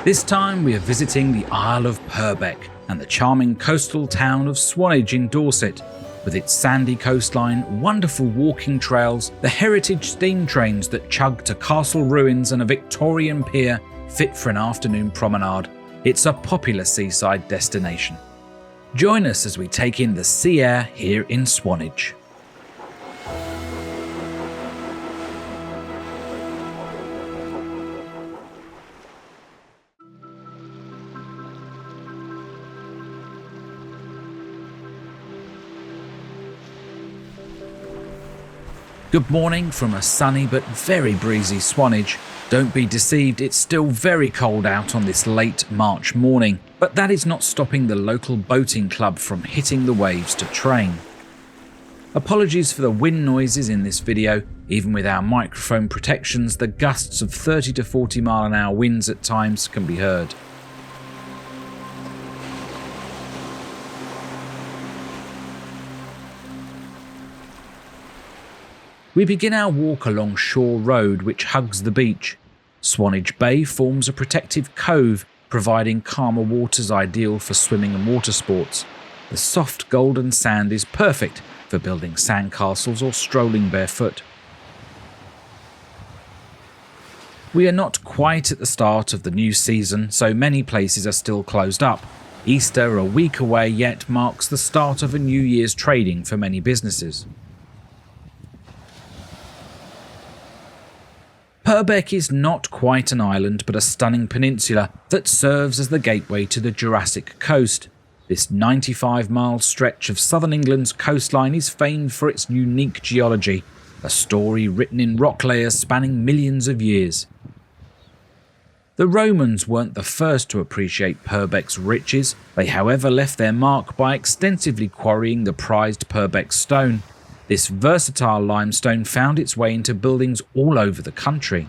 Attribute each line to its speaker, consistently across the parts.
Speaker 1: This time we are visiting the Isle of Purbeck and the charming coastal town of Swanage in Dorset. With its sandy coastline, wonderful walking trails, the heritage steam trains that chug to castle ruins and a Victorian pier fit for an afternoon promenade, it's a popular seaside destination. Join us as we take in the sea air here in Swanage. Good morning from a sunny but very breezy Swanage. Don't be deceived, it's still very cold out on this late March morning, but that is not stopping the local boating club from hitting the waves to train. Apologies for the wind noises in this video. Even with our microphone protections, the gusts of 30 to 40 mile/hour winds at times can be heard. We begin our walk along Shore Road, which hugs the beach. Swanage Bay forms a protective cove, providing calmer waters ideal for swimming and water sports. The soft golden sand is perfect for building sandcastles or strolling barefoot. We are not quite at the start of the new season, so many places are still closed up. Easter, a week away yet, marks the start of a New Year's trading for many businesses. Purbeck is not quite an island but a stunning peninsula that serves as the gateway to the Jurassic Coast. This 95-mile stretch of southern England's coastline is famed for its unique geology, a story written in rock layers spanning millions of years. The Romans weren't the first to appreciate Purbeck's riches. They, however, left their mark by extensively quarrying the prized Purbeck stone. This versatile limestone found its way into buildings all over the country.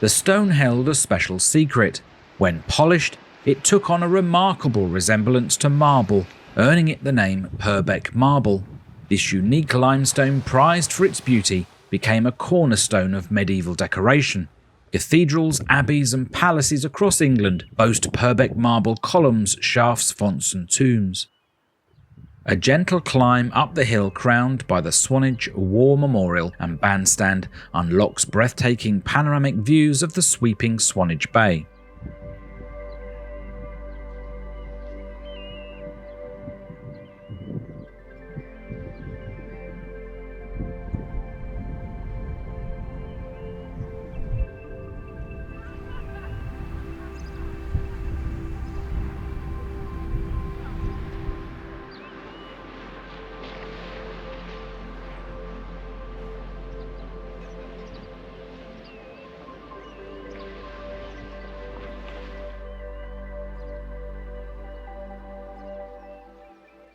Speaker 1: The stone held a special secret. When polished, it took on a remarkable resemblance to marble, earning it the name Purbeck marble. This unique limestone, prized for its beauty, became a cornerstone of medieval decoration. Cathedrals, abbeys and palaces across England boast Purbeck marble columns, shafts, fonts and tombs. A gentle climb up the hill crowned by the Swanage War Memorial and Bandstand unlocks breathtaking panoramic views of the sweeping Swanage Bay.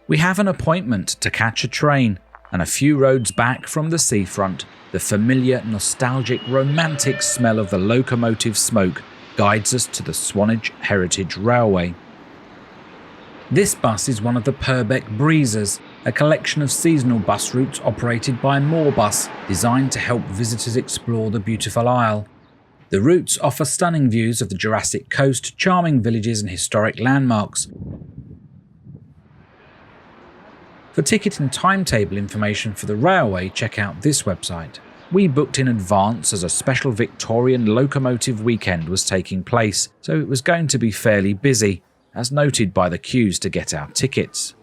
Speaker 1: We have an appointment to catch a train, and a few roads back from the seafront, the familiar, nostalgic, romantic smell of the locomotive smoke guides us to the Swanage Heritage Railway. This bus is one of the Purbeck Breezers, a collection of seasonal bus routes operated by Moorbus, designed to help visitors explore the beautiful isle. The routes offer stunning views of the Jurassic Coast, charming villages and historic landmarks. For ticket and timetable information for the railway, check out this website. We booked in advance as a special Victorian locomotive weekend was taking place, so it was going to be fairly busy, as noted by the queues to get our tickets.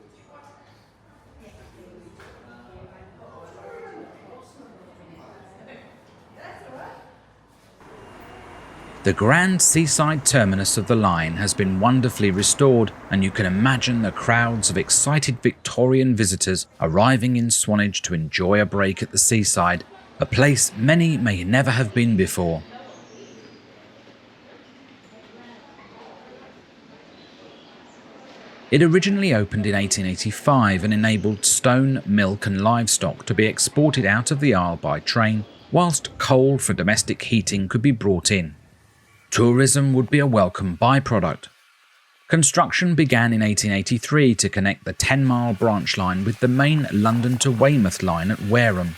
Speaker 1: The grand seaside terminus of the line has been wonderfully restored, and you can imagine the crowds of excited Victorian visitors arriving in Swanage to enjoy a break at the seaside, a place many may never have been before. It originally opened in 1885 and enabled stone, milk and livestock to be exported out of the Isle by train, whilst coal for domestic heating could be brought in. Tourism would be a welcome byproduct. Construction began in 1883 to connect the 10-mile branch line with the main London to Weymouth line at Wareham.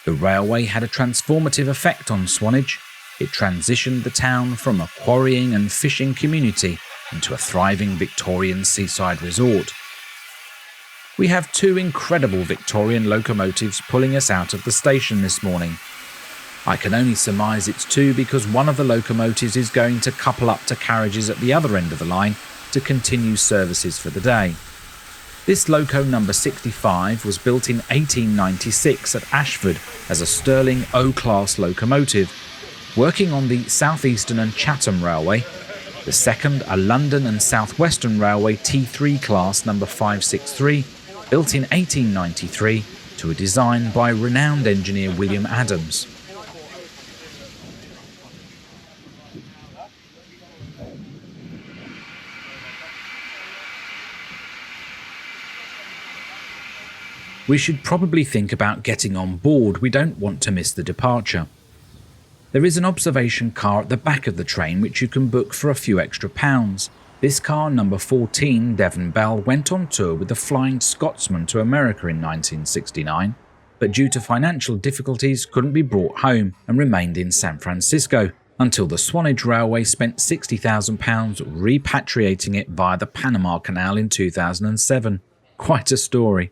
Speaker 1: The railway had a transformative effect on Swanage. it transitioned the town from a quarrying and fishing community into a thriving Victorian seaside resort. We have two incredible Victorian locomotives pulling us out of the station this morning. I can only surmise it's two because one of the locomotives is going to couple up to carriages at the other end of the line to continue services for the day. This loco number 65 was built in 1896 at Ashford as a Stirling O-class locomotive, working on the South Eastern and Chatham Railway. The second, a London and South Western Railway T3 class number 563, built in 1893 to a design by renowned engineer William Adams. We should probably think about getting on board. We don't want to miss the departure. There is an observation car at the back of the train which you can book for a few extra pounds. This car, number 14, Devon Bell, went on tour with the Flying Scotsman to America in 1969, but due to financial difficulties couldn't be brought home and remained in San Francisco until the Swanage Railway spent £60,000 repatriating it via the Panama Canal in 2007. Quite a story.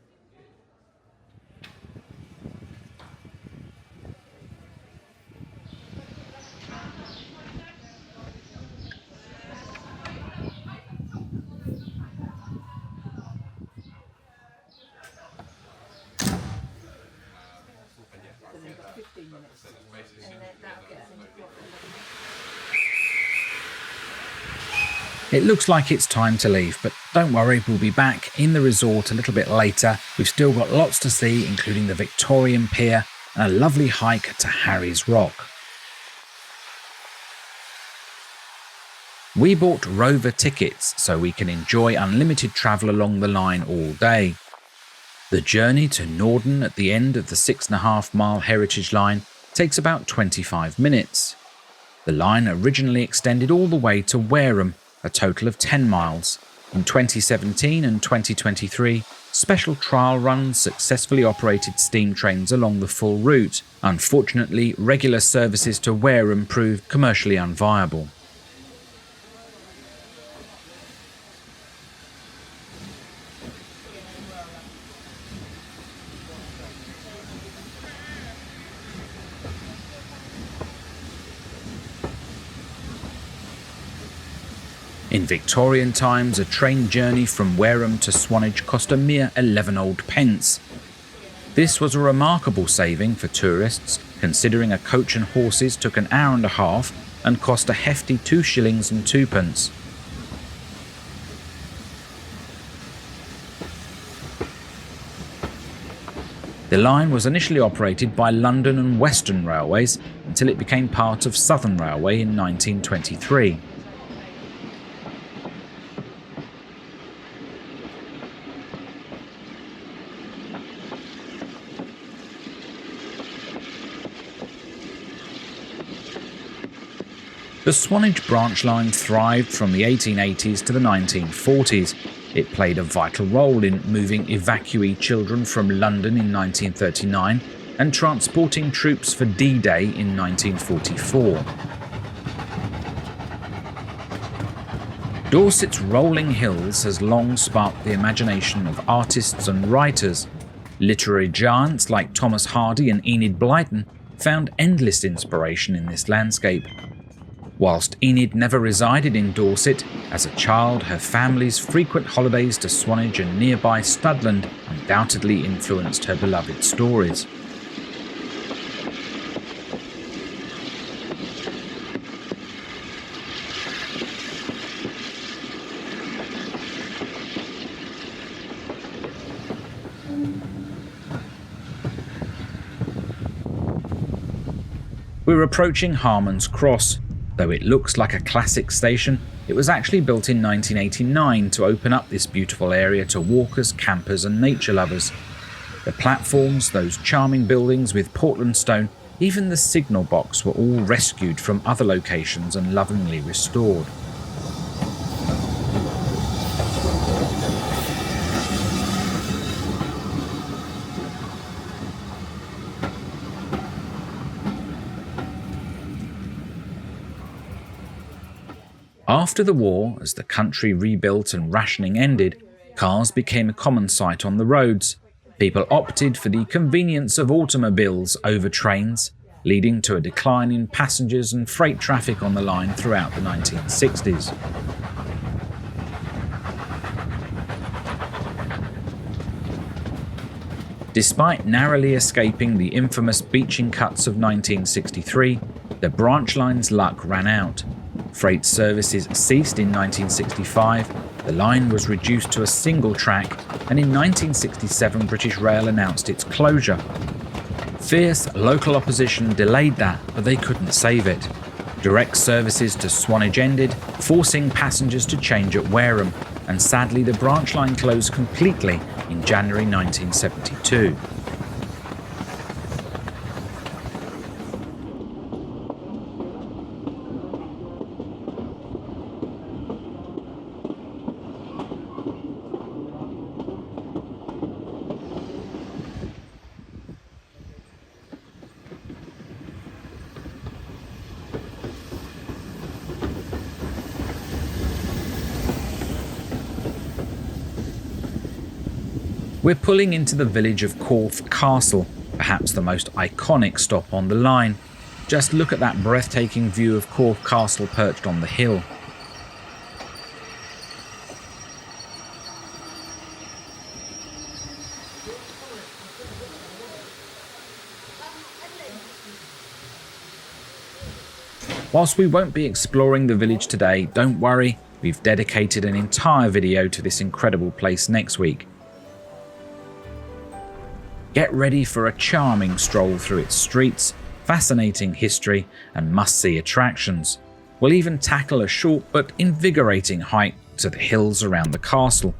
Speaker 1: It looks like it's time to leave, but don't worry, we'll be back in the resort a little bit later. We've still got lots to see, including the Victorian Pier and a lovely hike to Harry's Rock. We bought Rover tickets so we can enjoy unlimited travel along the line all day. The journey to Norden at the end of the 6.5-mile Heritage Line takes about 25 minutes. The line originally extended all the way to Wareham, a total of 10 miles. In 2017 and 2023, special trial runs successfully operated steam trains along the full route. Unfortunately, regular services to Wareham proved commercially unviable. In Victorian times, a train journey from Wareham to Swanage cost a mere 11 old pence. This was a remarkable saving for tourists, considering a coach and horses took an hour and a half and cost a hefty 2 shillings and 2 pence. The line was initially operated by London and Western Railways until it became part of Southern Railway in 1923. The Swanage branch line thrived from the 1880s to the 1940s. It played a vital role in moving evacuee children from London in 1939 and transporting troops for D-Day in 1944. Dorset's rolling hills has long sparked the imagination of artists and writers. Literary giants like Thomas Hardy and Enid Blyton found endless inspiration in this landscape. Whilst Enid never resided in Dorset, as a child her family's frequent holidays to Swanage and nearby Studland undoubtedly influenced her beloved stories. We're approaching Harmon's Cross. Though it looks like a classic station, it was actually built in 1989 to open up this beautiful area to walkers, campers and nature lovers. The platforms, those charming buildings with Portland stone, even the signal box were all rescued from other locations and lovingly restored. After the war, as the country rebuilt and rationing ended, cars became a common sight on the roads. People opted for the convenience of automobiles over trains, leading to a decline in passengers and freight traffic on the line throughout the 1960s. Despite narrowly escaping the infamous beaching cuts of 1963, the branch line's luck ran out. Freight services ceased in 1965, the line was reduced to a single track, and in 1967 British Rail announced its closure. Fierce local opposition delayed that, but they couldn't save it. Direct services to Swanage ended, forcing passengers to change at Wareham, and sadly the branch line closed completely in January 1972. We're pulling into the village of Corfe Castle, perhaps the most iconic stop on the line. Just look at that breathtaking view of Corfe Castle perched on the hill. Whilst we won't be exploring the village today, don't worry, we've dedicated an entire video to this incredible place next week. Get ready for a charming stroll through its streets, fascinating history, and must-see attractions. We'll even tackle a short but invigorating hike to the hills around the castle.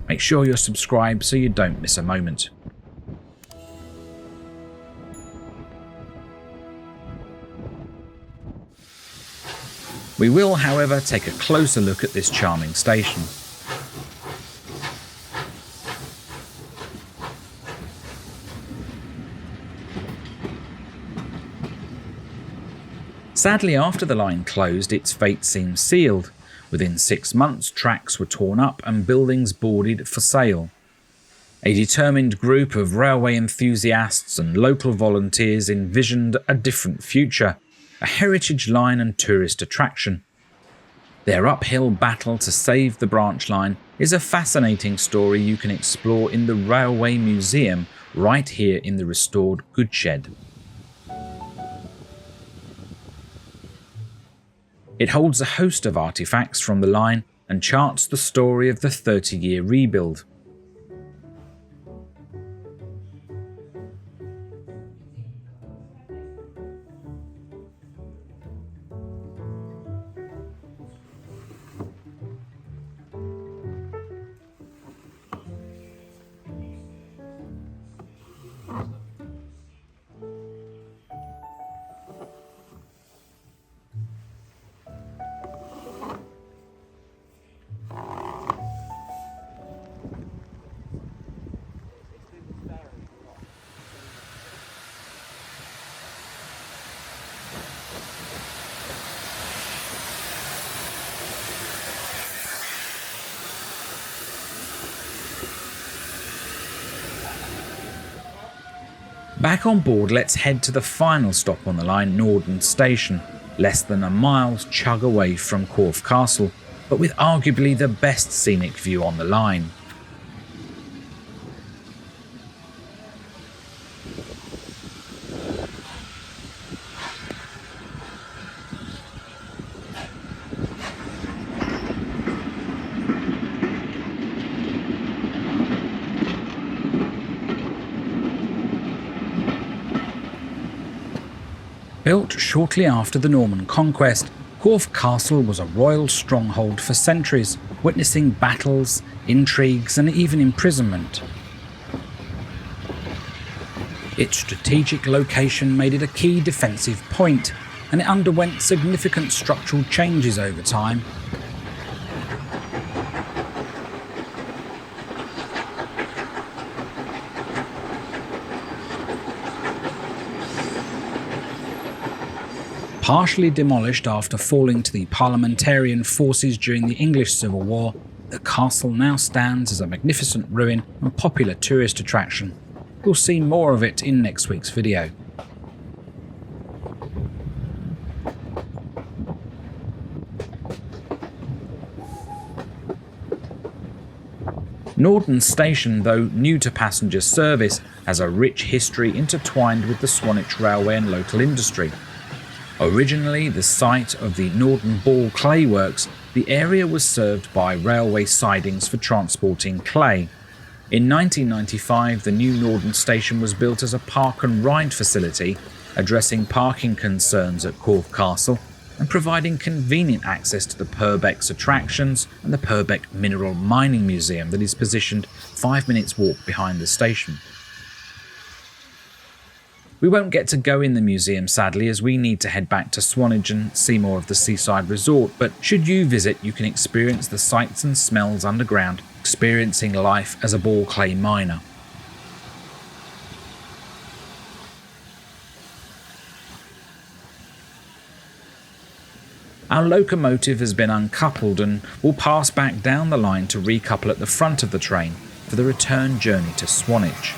Speaker 1: Make sure you're subscribed so you don't miss a moment. We will, however, take a closer look at this charming station. Sadly, after the line closed, its fate seemed sealed. Within 6 months, tracks were torn up and buildings boarded for sale. A determined group of railway enthusiasts and local volunteers envisioned a different future, a heritage line and tourist attraction. Their uphill battle to save the branch line is a fascinating story you can explore in the Railway Museum right here in the restored Goodshed. It holds a host of artifacts from the line and charts the story of the 30-year rebuild. Back on board, let's head to the final stop on the line, Norden Station, less than a mile's chug away from Corfe Castle, but with arguably the best scenic view on the line. Built shortly after the Norman conquest, Corfe Castle was a royal stronghold for centuries, witnessing battles, intrigues, and even imprisonment. Its strategic location made it a key defensive point, and it underwent significant structural changes over time. Partially demolished after falling to the parliamentarian forces during the English Civil War, the castle now stands as a magnificent ruin and popular tourist attraction. We'll see more of it in next week's video. Norden Station, though new to passenger service, has a rich history intertwined with the Swanage Railway and local industry. Originally the site of the Norden Ball Clay Works, the area was served by railway sidings for transporting clay. In 1995, the new Norden Station was built as a park and ride facility, addressing parking concerns at Corfe Castle and providing convenient access to the Purbeck's attractions and the Purbeck Mineral Mining Museum that is positioned 5 minutes walk behind the station. We won't get to go in the museum sadly, as we need to head back to Swanage and see more of the seaside resort, but should you visit you can experience the sights and smells underground, experiencing life as a ball clay miner. Our locomotive has been uncoupled and will pass back down the line to recouple at the front of the train for the return journey to Swanage.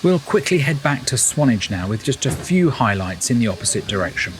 Speaker 1: We'll quickly head back to Swanage now with just a few highlights in the opposite direction.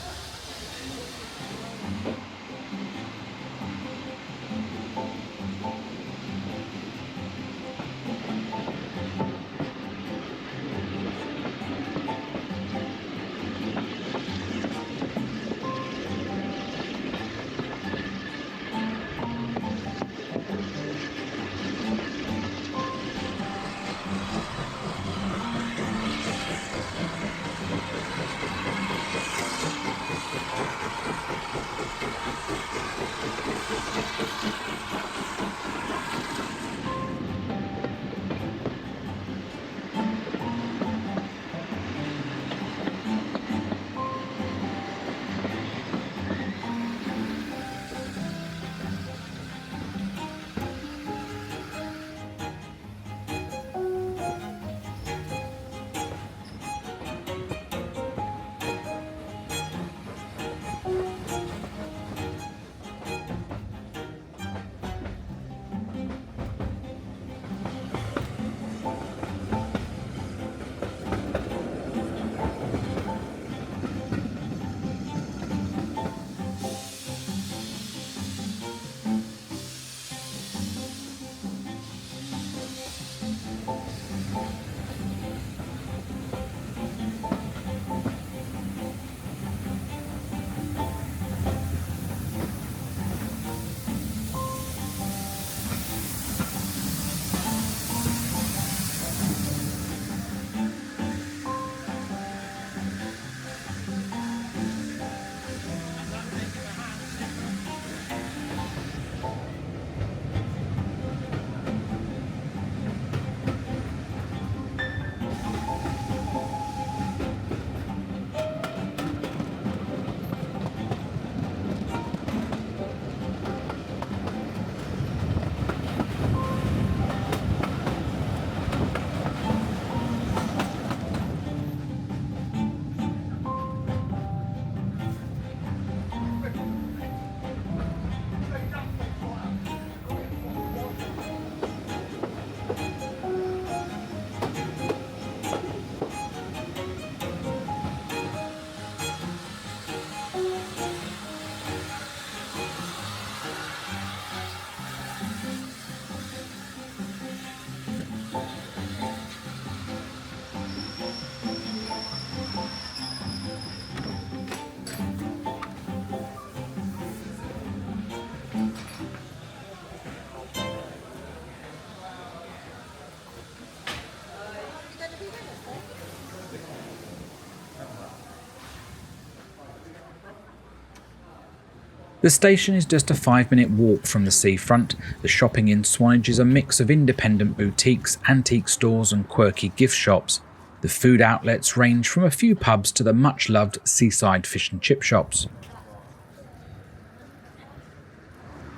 Speaker 1: The station is just a 5-minute walk from the seafront. The shopping in Swanage is a mix of independent boutiques, antique stores and quirky gift shops. The food outlets range from a few pubs to the much-loved seaside fish and chip shops.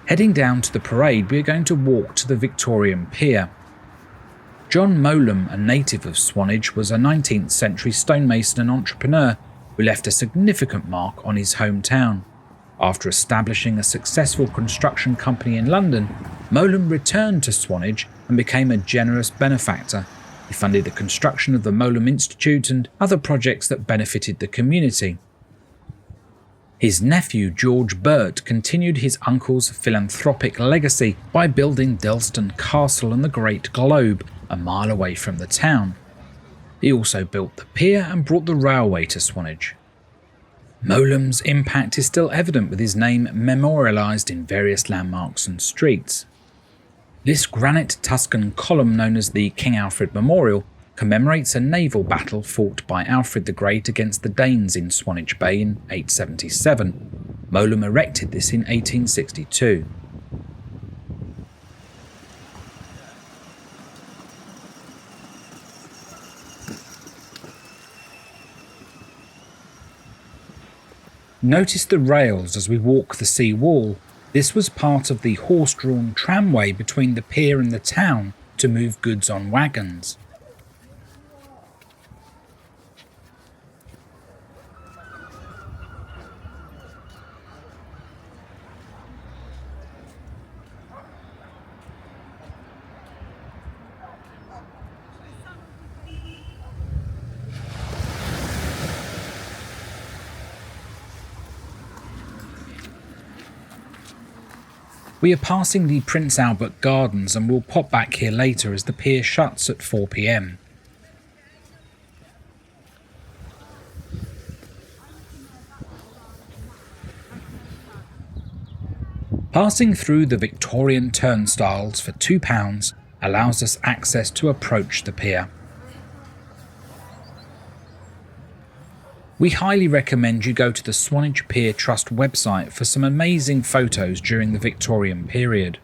Speaker 1: Heading down to the parade, we are going to walk to the Victorian Pier. John Mowlem, a native of Swanage, was a 19th century stonemason and entrepreneur who left a significant mark on his hometown. After establishing a successful construction company in London, Mowlem returned to Swanage and became a generous benefactor. He funded the construction of the Mowlem Institute and other projects that benefited the community. His nephew George Burt continued his uncle's philanthropic legacy by building Delston Castle and the Great Globe, a mile away from the town. He also built the pier and brought the railway to Swanage. Mowlem's impact is still evident, with his name memorialised in various landmarks and streets. This granite Tuscan column, known as the King Alfred Memorial, commemorates a naval battle fought by Alfred the Great against the Danes in Swanage Bay in 877. Mowlem erected this in 1862. Notice the rails as we walk the sea wall. This was part of the horse-drawn tramway between the pier and the town to move goods on wagons. We are passing the Prince Albert Gardens and will pop back here later as the pier shuts at 4 p.m. Passing through the Victorian turnstiles for £2 allows us access to approach the pier. We highly recommend you go to the Swanage Pier Trust website for some amazing photos during the Victorian period.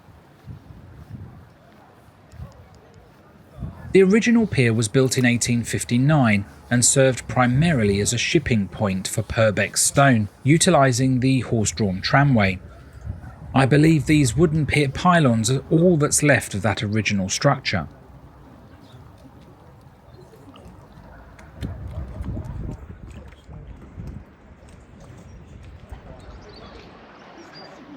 Speaker 1: The original pier was built in 1859 and served primarily as a shipping point for Purbeck stone, utilising the horse-drawn tramway. I believe these wooden pier pylons are all that's left of that original structure.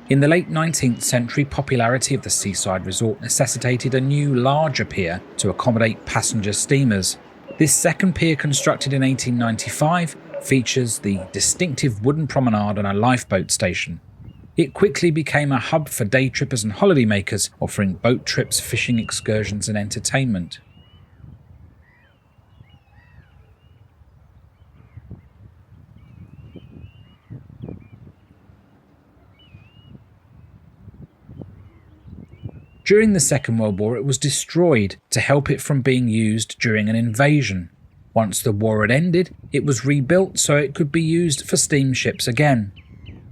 Speaker 1: In the late 19th century, popularity of the seaside resort necessitated a new, larger pier to accommodate passenger steamers. This second pier, constructed in 1895, features the distinctive wooden promenade and a lifeboat station. It quickly became a hub for day trippers and holidaymakers, offering boat trips, fishing excursions and entertainment. During the Second World War, it was destroyed to help it from being used during an invasion. Once the war had ended, it was rebuilt so it could be used for steamships again.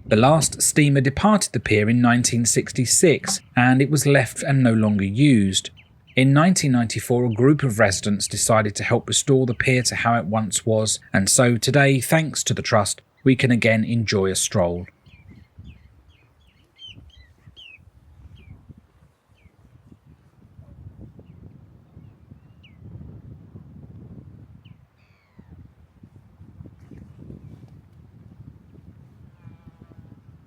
Speaker 1: The last steamer departed the pier in 1966, and it was left and no longer used. In 1994, a group of residents decided to help restore the pier to how it once was, and so today, thanks to the Trust, we can again enjoy a stroll.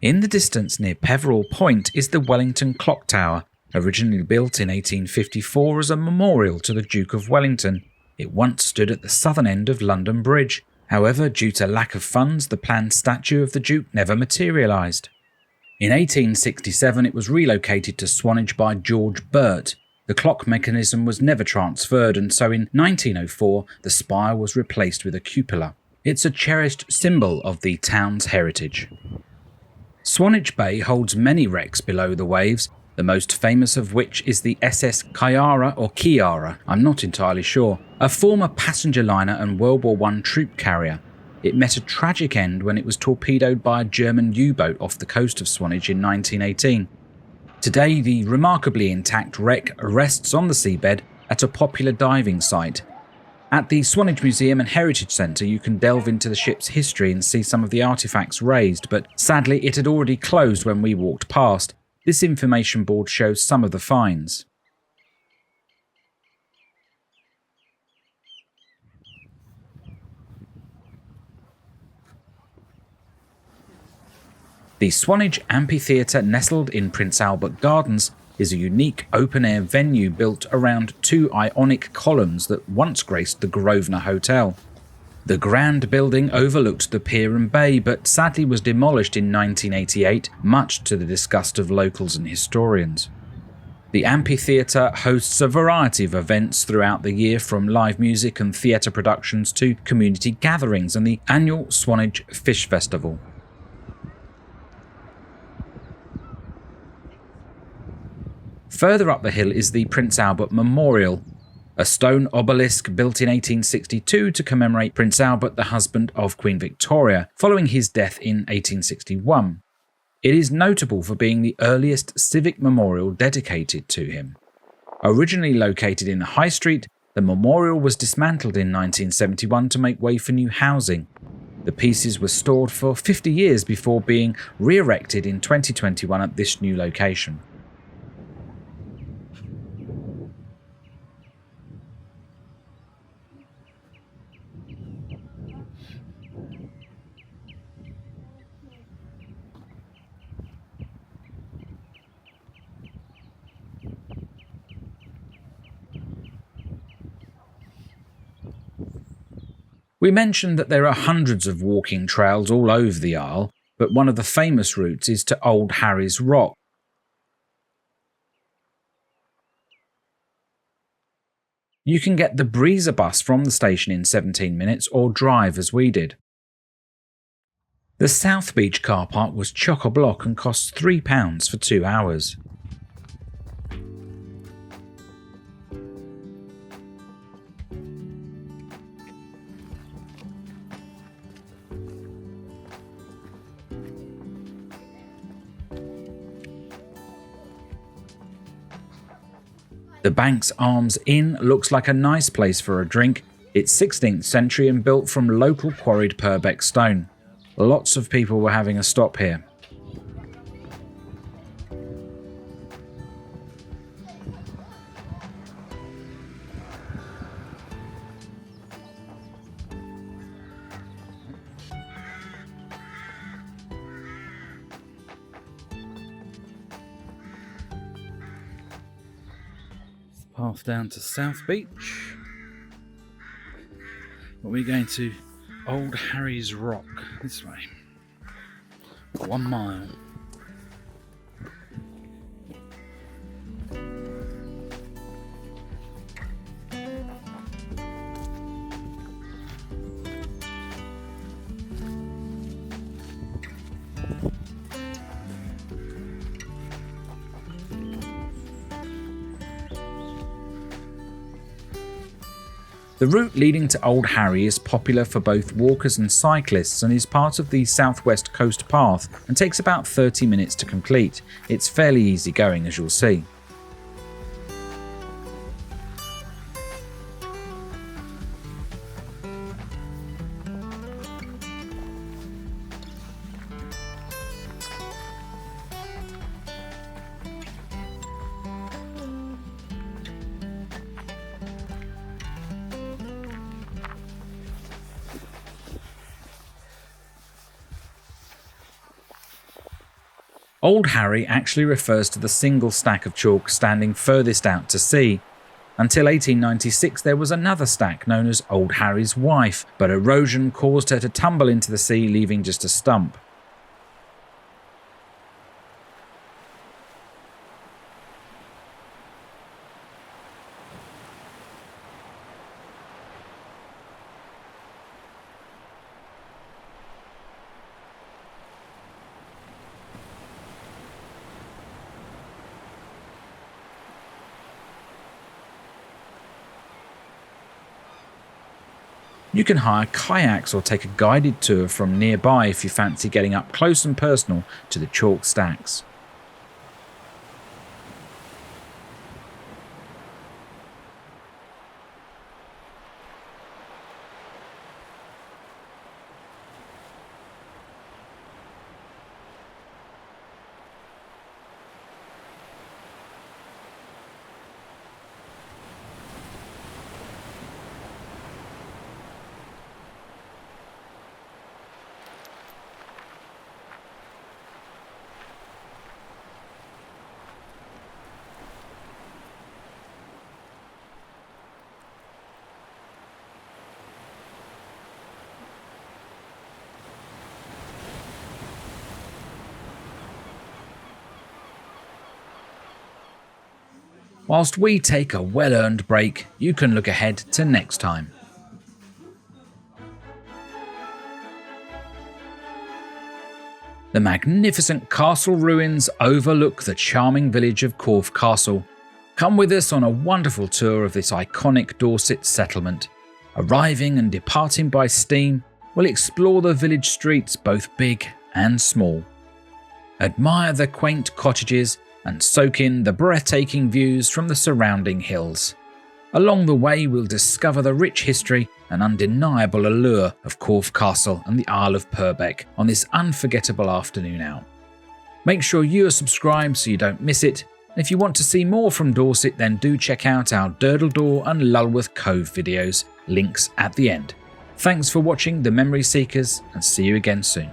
Speaker 1: In the distance near Peveril Point is the Wellington Clock Tower, originally built in 1854 as a memorial to the Duke of Wellington. It once stood at the southern end of London Bridge. However, due to lack of funds, the planned statue of the Duke never materialised. In 1867 it was relocated to Swanage by George Burt. The clock mechanism was never transferred, and so in 1904 the spire was replaced with a cupola. It's a cherished symbol of the town's heritage. Swanage Bay holds many wrecks below the waves, the most famous of which is the SS Kyara or Kiara, I'm not entirely sure, a former passenger liner and World War I troop carrier. It met a tragic end when it was torpedoed by a German U-boat off the coast of Swanage in 1918. Today, the remarkably intact wreck rests on the seabed at a popular diving site. At the Swanage Museum and Heritage Centre, you can delve into the ship's history and see some of the artefacts raised, but sadly it had already closed when we walked past. This information board shows some of the finds. The Swanage Amphitheatre, nestled in Prince Albert Gardens, is a unique open-air venue built around two Ionic columns that once graced the Grosvenor Hotel. The grand building overlooked the pier and bay, but sadly was demolished in 1988, much to the disgust of locals and historians. The amphitheatre hosts a variety of events throughout the year, from live music and theatre productions to community gatherings and the annual Swanage Fish Festival. Further up the hill is the Prince Albert Memorial, a stone obelisk built in 1862 to commemorate Prince Albert, the husband of Queen Victoria, following his death in 1861. It is notable for being the earliest civic memorial dedicated to him. Originally located in the High Street, the memorial was dismantled in 1971 to make way for new housing. The pieces were stored for 50 years before being re-erected in 2021 at this new location. We mentioned that there are hundreds of walking trails all over the Isle, but one of the famous routes is to Old Harry's Rock. You can get the Breezer bus from the station in 17 minutes or drive as we did. The South Beach car park was chock-a-block and cost £3 for 2 hours. The Banks Arms Inn looks like a nice place for a drink. It's 16th century and built from local quarried Purbeck stone. Lots of people were having a stop here. Path down to South Beach. We're going to Old Harry's Rock this way. 1 mile. The route leading to Old Harry is popular for both walkers and cyclists and is part of the South West Coast Path and takes about 30 minutes to complete. It's fairly easy going, as you'll see. Old Harry actually refers to the single stack of chalk standing furthest out to sea. Until 1896 there was another stack known as Old Harry's Wife, but erosion caused her to tumble into the sea, leaving just a stump. You can hire kayaks or take a guided tour from nearby if you fancy getting up close and personal to the chalk stacks. Whilst we take a well-earned break, you can look ahead to next time. The magnificent castle ruins overlook the charming village of Corfe Castle. Come with us on a wonderful tour of this iconic Dorset settlement. Arriving and departing by steam, we'll explore the village streets both big and small. Admire the quaint cottages and soak in the breathtaking views from the surrounding hills. Along the way, we'll discover the rich history and undeniable allure of Corfe Castle and the Isle of Purbeck on this unforgettable afternoon out. Make sure you are subscribed so you don't miss it, and if you want to see more from Dorset, then do check out our Durdledore and Lulworth Cove videos, links at the end. Thanks for watching the Memory Seekers, and see you again soon.